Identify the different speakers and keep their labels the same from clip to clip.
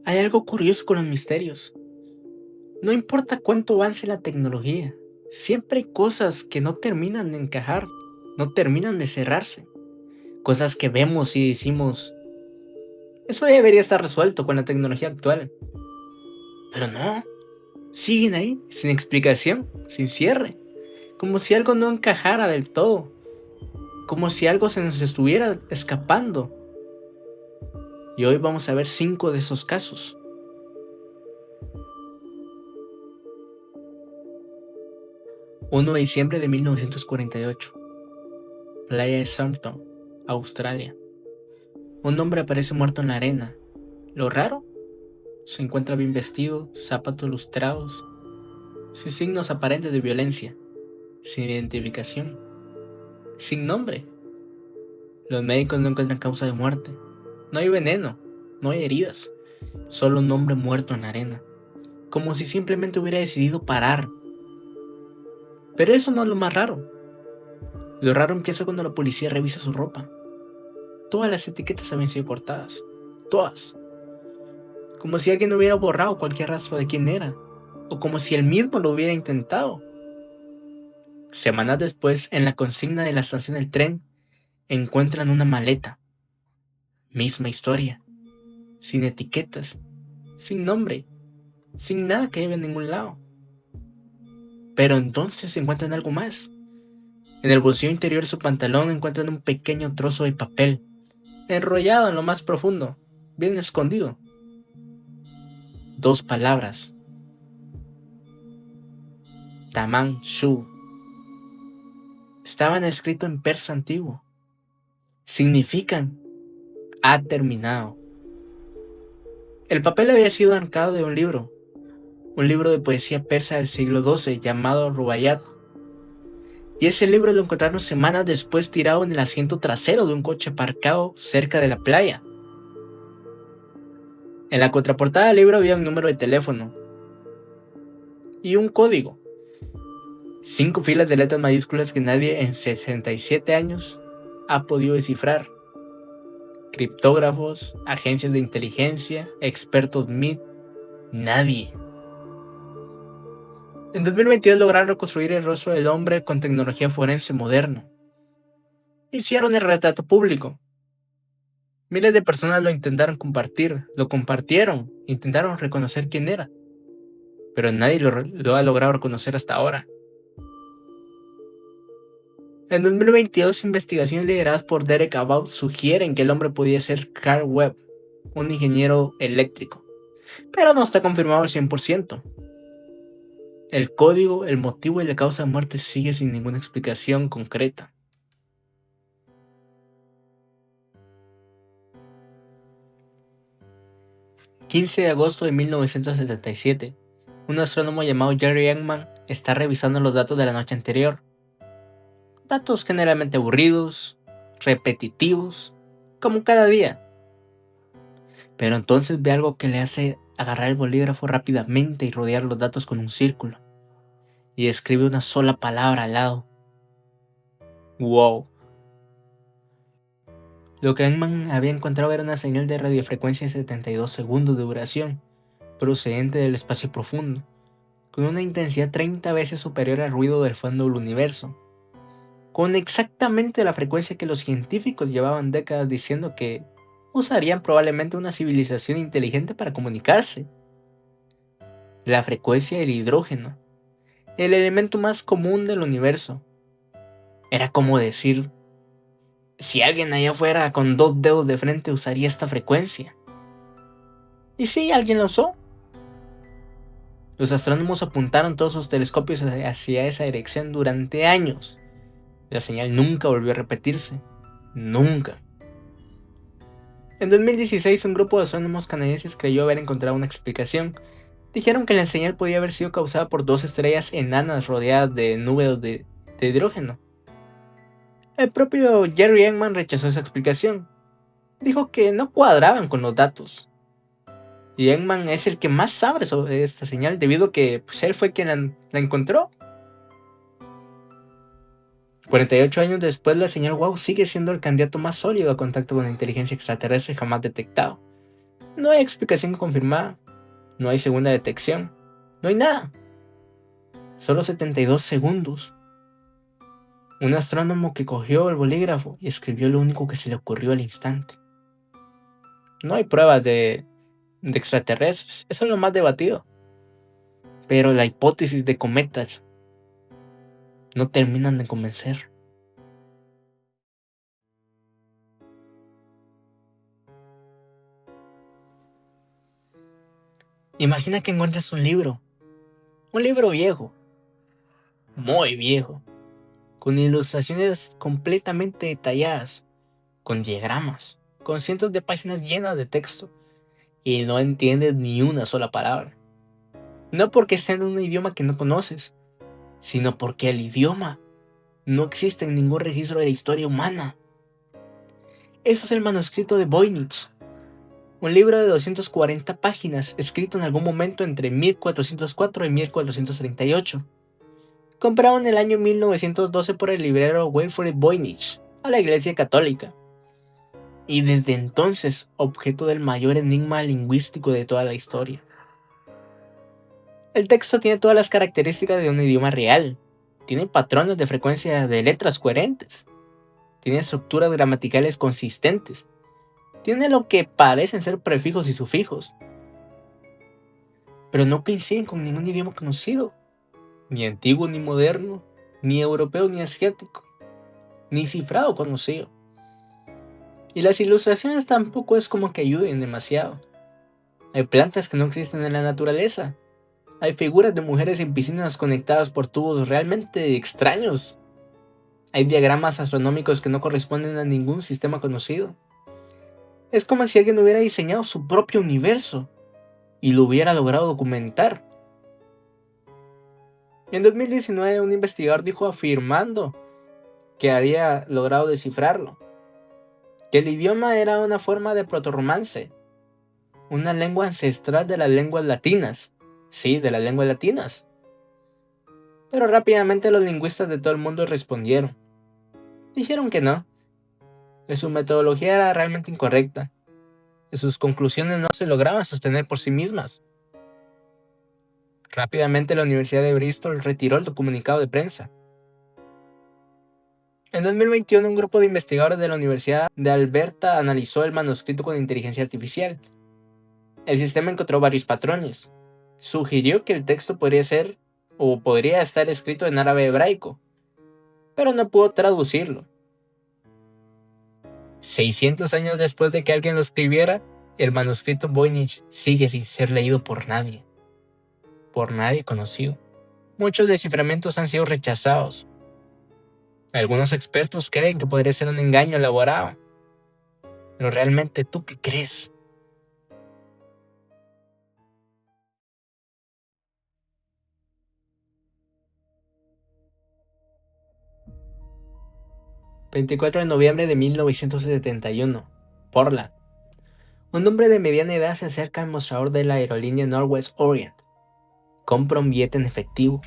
Speaker 1: Hay algo curioso con los misterios. No importa cuánto avance la tecnología, siempre hay cosas que no terminan de encajar, no terminan de cerrarse. Cosas que vemos y decimos, eso ya debería estar resuelto con la tecnología actual. Pero no, siguen ahí, sin explicación, sin cierre. Como si algo no encajara del todo. Como si algo se nos estuviera escapando. Y hoy vamos a ver 5 de esos casos. 1 de diciembre de 1948. Playa de Somerton, Australia. Un hombre aparece muerto en la arena. Lo raro, se encuentra bien vestido, zapatos lustrados, sin signos aparentes de violencia, sin identificación, sin nombre. Los médicos no encuentran causa de muerte. No hay veneno, no hay heridas, solo un hombre muerto en la arena, como si simplemente hubiera decidido parar. Pero eso no es lo más raro. Lo raro empieza cuando la policía revisa su ropa. Todas las etiquetas habían sido cortadas. Todas. Como si alguien hubiera borrado cualquier rastro de quién era. O como si él mismo lo hubiera intentado. Semanas después, en la consigna de la estación del tren, encuentran una maleta. Misma historia. Sin etiquetas. Sin nombre. Sin nada que lleve a ningún lado. Pero entonces encuentran algo más. En el bolsillo interior de su pantalón encuentran un pequeño trozo de papel, enrollado en lo más profundo, bien escondido. 2 palabras. Taman Shu. Estaban escritos en persa antiguo. Significan ha terminado. El papel había sido arrancado de un libro de poesía persa del siglo XII llamado Rubaiyat. Y ese libro lo encontraron semanas después tirado en el asiento trasero de un coche aparcado cerca de la playa. En la contraportada del libro había un número de teléfono y un código. 5 filas de letras mayúsculas que nadie en 67 años ha podido descifrar. Criptógrafos, agencias de inteligencia, expertos MIT, nadie. En 2022 lograron reconstruir el rostro del hombre con tecnología forense moderna. Hicieron el retrato público. Miles de personas lo intentaron compartir, lo compartieron, intentaron reconocer quién era, pero nadie lo ha logrado reconocer hasta ahora. En 2022, investigaciones lideradas por Derek Abaut sugieren que el hombre podía ser Carl Webb, un ingeniero eléctrico, pero no está confirmado al 100%. El código, el motivo y la causa de muerte sigue sin ninguna explicación concreta. ...15 de agosto de 1977... un astrónomo llamado Jerry Eggman está revisando los datos de la noche anterior. Datos generalmente aburridos, repetitivos, como cada día. Pero entonces ve algo que le hace agarrar el bolígrafo rápidamente y rodear los datos con un círculo. Y escribe una sola palabra al lado. Wow. Lo que Eggman había encontrado era una señal de radiofrecuencia de 72 segundos de duración, procedente del espacio profundo, con una intensidad 30 veces superior al ruido del fondo del universo, con exactamente la frecuencia que los científicos llevaban décadas diciendo que usarían probablemente una civilización inteligente para comunicarse. La frecuencia del hidrógeno, el elemento más común del universo. Era como decir, si alguien allá afuera con 2 dedos de frente usaría esta frecuencia. Y sí, alguien lo usó. Los astrónomos apuntaron todos sus telescopios hacia esa dirección durante años. La señal nunca volvió a repetirse. Nunca. En 2016, un grupo de astrónomos canadienses creyó haber encontrado una explicación. Dijeron que la señal podía haber sido causada por 2 estrellas enanas rodeadas de nubes de hidrógeno. El propio Jerry Eggman rechazó esa explicación. Dijo que no cuadraban con los datos. Y Eggman es el que más sabe sobre esta señal debido a que él fue quien la encontró. 48 años después, la señal WOW sigue siendo el candidato más sólido a contacto con la inteligencia extraterrestre jamás detectado. No hay explicación confirmada, no hay segunda detección, no hay nada. Solo 72 segundos. Un astrónomo que cogió el bolígrafo y escribió lo único que se le ocurrió al instante. No hay pruebas de extraterrestres, eso es lo más debatido. Pero la hipótesis de cometas no terminan de convencer. Imagina que encuentras un libro viejo, muy viejo, con ilustraciones completamente detalladas, con diagramas, con cientos de páginas llenas de texto, y no entiendes ni una sola palabra. No porque sea en un idioma que no conoces, sino porque el idioma no existe en ningún registro de la historia humana. Eso es el manuscrito de Voynich, un libro de 240 páginas escrito en algún momento entre 1404 y 1438. Comprado en el año 1912 por el librero Wilfrid Voynich a la Iglesia Católica. Y desde entonces objeto del mayor enigma lingüístico de toda la historia. El texto tiene todas las características de un idioma real. Tiene patrones de frecuencia de letras coherentes. Tiene estructuras gramaticales consistentes. Tiene lo que parecen ser prefijos y sufijos. Pero no coinciden con ningún idioma conocido. Ni antiguo ni moderno, ni europeo ni asiático, ni cifrado conocido. Y las ilustraciones tampoco es como que ayuden demasiado. Hay plantas que no existen en la naturaleza. Hay figuras de mujeres en piscinas conectadas por tubos realmente extraños. Hay diagramas astronómicos que no corresponden a ningún sistema conocido. Es como si alguien hubiera diseñado su propio universo y lo hubiera logrado documentar. En 2019 un investigador dijo afirmando que había logrado descifrarlo, que el idioma era una forma de protorromance, una lengua ancestral de las lenguas latinas. Sí, de las lenguas latinas. Pero rápidamente los lingüistas de todo el mundo respondieron. Dijeron que no, que su metodología era realmente incorrecta, que sus conclusiones no se lograban sostener por sí mismas. Rápidamente la Universidad de Bristol retiró el comunicado de prensa. En 2021 un grupo de investigadores de la Universidad de Alberta analizó el manuscrito con inteligencia artificial. El sistema encontró varios patrones. Sugirió que el texto podría ser o podría estar escrito en árabe hebraico, pero no pudo traducirlo. 600 años después de que alguien lo escribiera, el manuscrito Voynich sigue sin ser leído por nadie conocido. Muchos desciframientos han sido rechazados. Algunos expertos creen que podría ser un engaño elaborado. Pero realmente, ¿tú qué crees? ...24 de noviembre de 1971... Portland. Un hombre de mediana edad se acerca al mostrador de la aerolínea Northwest Orient. Compra un billete en efectivo.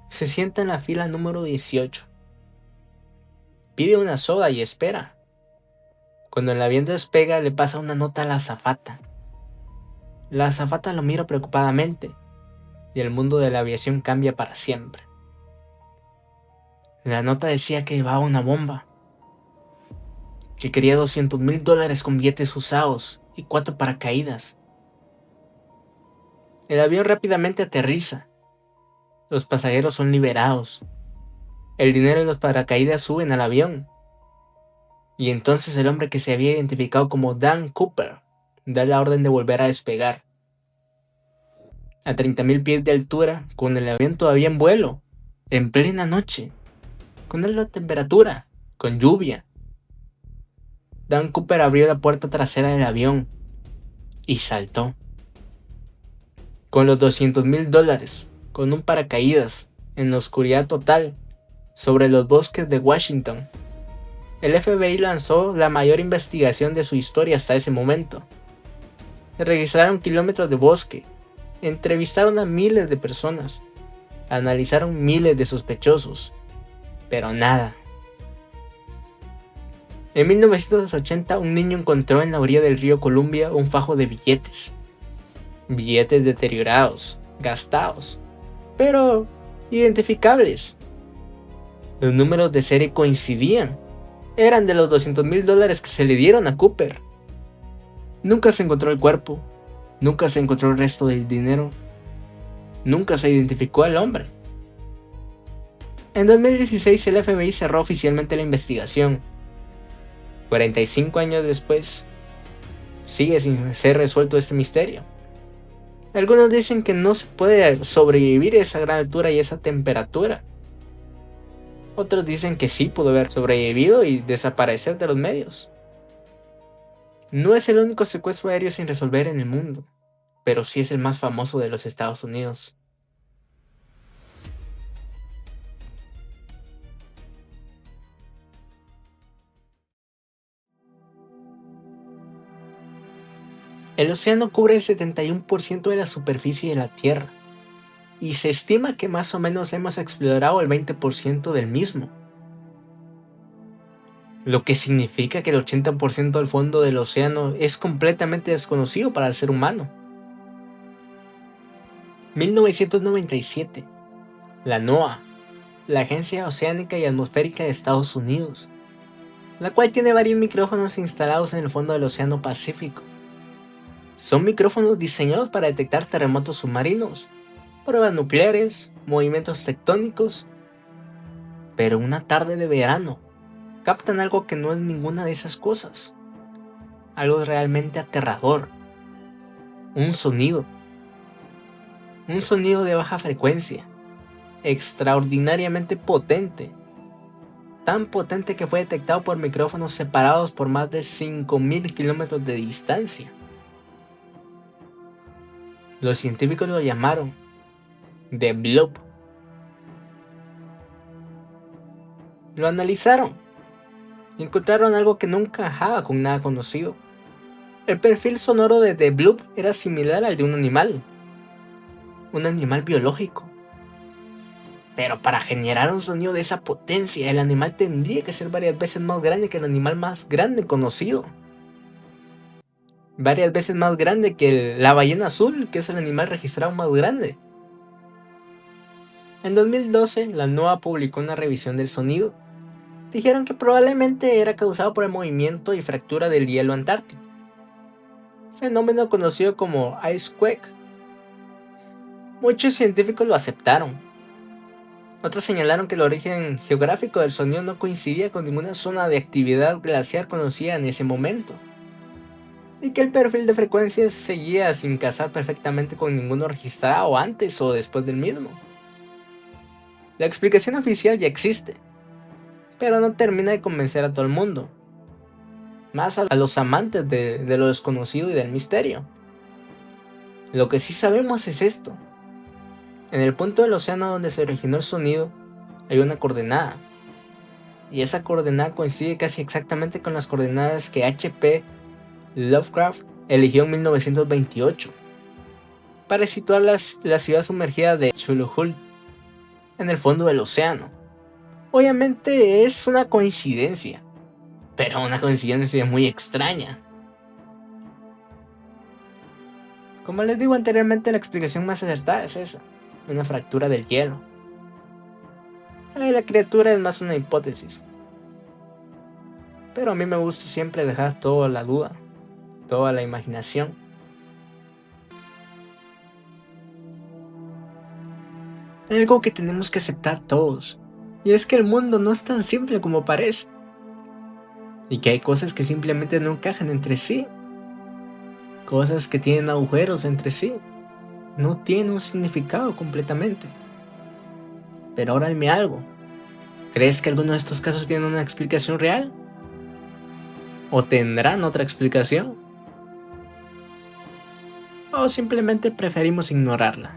Speaker 1: Se sienta en la fila número 18. Pide una soda y espera. Cuando el avión despega, le pasa una nota a la azafata. La azafata lo mira preocupadamente y el mundo de la aviación cambia para siempre. La nota decía que llevaba una bomba, que quería $200,000 con billetes usados y 4 paracaídas. El avión rápidamente aterriza. Los pasajeros son liberados. El dinero y los paracaídas suben al avión. Y entonces el hombre que se había identificado como Dan Cooper da la orden de volver a despegar. A 30,000 pies de altura, con el avión todavía en vuelo, en plena noche, con alta temperatura, con lluvia. Dan Cooper abrió la puerta trasera del avión y saltó. Con los $200,000, con un paracaídas, en la oscuridad total, sobre los bosques de Washington. El FBI lanzó la mayor investigación de su historia hasta ese momento. Registraron kilómetros de bosque, entrevistaron a miles de personas, analizaron miles de sospechosos, pero nada. En 1980, un niño encontró en la orilla del río Columbia un fajo de billetes. Billetes deteriorados, gastados, pero identificables. Los números de serie coincidían. Eran de los $200,000 que se le dieron a Cooper. Nunca se encontró el cuerpo. Nunca se encontró el resto del dinero. Nunca se identificó al hombre. En 2016 el FBI cerró oficialmente la investigación. 45 años después, sigue sin ser resuelto este misterio. Algunos dicen que no se puede sobrevivir a esa gran altura y esa temperatura. Otros dicen que sí pudo haber sobrevivido y desaparecer de los medios. No es el único secuestro aéreo sin resolver en el mundo, pero sí es el más famoso de los Estados Unidos. El océano cubre el 71% de la superficie de la Tierra, y se estima que más o menos hemos explorado el 20% del mismo, lo que significa que el 80% del fondo del océano es completamente desconocido para el ser humano. 1997, la NOAA, la Agencia Oceánica y Atmosférica de Estados Unidos, la cual tiene varios micrófonos instalados en el fondo del Océano Pacífico. Son micrófonos diseñados para detectar terremotos submarinos, pruebas nucleares, movimientos tectónicos, pero una tarde de verano captan algo que no es ninguna de esas cosas, algo realmente aterrador, un sonido de baja frecuencia, extraordinariamente potente, tan potente que fue detectado por micrófonos separados por más de 5,000 kilómetros de distancia. Los científicos lo llamaron The Bloop. Lo analizaron y encontraron algo que no encajaba con nada conocido. El perfil sonoro de The Bloop era similar al de un animal biológico. Pero para generar un sonido de esa potencia, el animal tendría que ser varias veces más grande que el animal más grande conocido. Varias veces más grande que la ballena azul, que es el animal registrado más grande. En 2012, la NOAA publicó una revisión del sonido. Dijeron que probablemente era causado por el movimiento y fractura del hielo antártico, fenómeno conocido como icequake. Muchos científicos lo aceptaron. Otros señalaron que el origen geográfico del sonido no coincidía con ninguna zona de actividad glaciar conocida en ese momento, y que el perfil de frecuencias seguía sin casar perfectamente con ninguno registrado antes o después del mismo. La explicación oficial ya existe, pero no termina de convencer a todo el mundo, más a los amantes de lo desconocido y del misterio. Lo que sí sabemos es esto: en el punto del océano donde se originó el sonido hay una coordenada, y esa coordenada coincide casi exactamente con las coordenadas que H.P. Lovecraft eligió en 1928 para situar la ciudad sumergida de Chuluhul en el fondo del océano. Obviamente es una coincidencia, pero una coincidencia muy extraña. Como les digo anteriormente, la explicación más acertada es esa: una fractura del hielo. La criatura es más una hipótesis, pero a mí me gusta siempre dejar toda la duda, toda la imaginación. Hay algo que tenemos que aceptar todos, y es que el mundo no es tan simple como parece, y que hay cosas que simplemente no encajan entre sí, cosas que tienen agujeros entre sí, no tienen un significado completamente. Pero ahora dime algo: ¿crees que alguno de estos casos tiene una explicación real? ¿O tendrán otra explicación? ¿O simplemente preferimos ignorarla?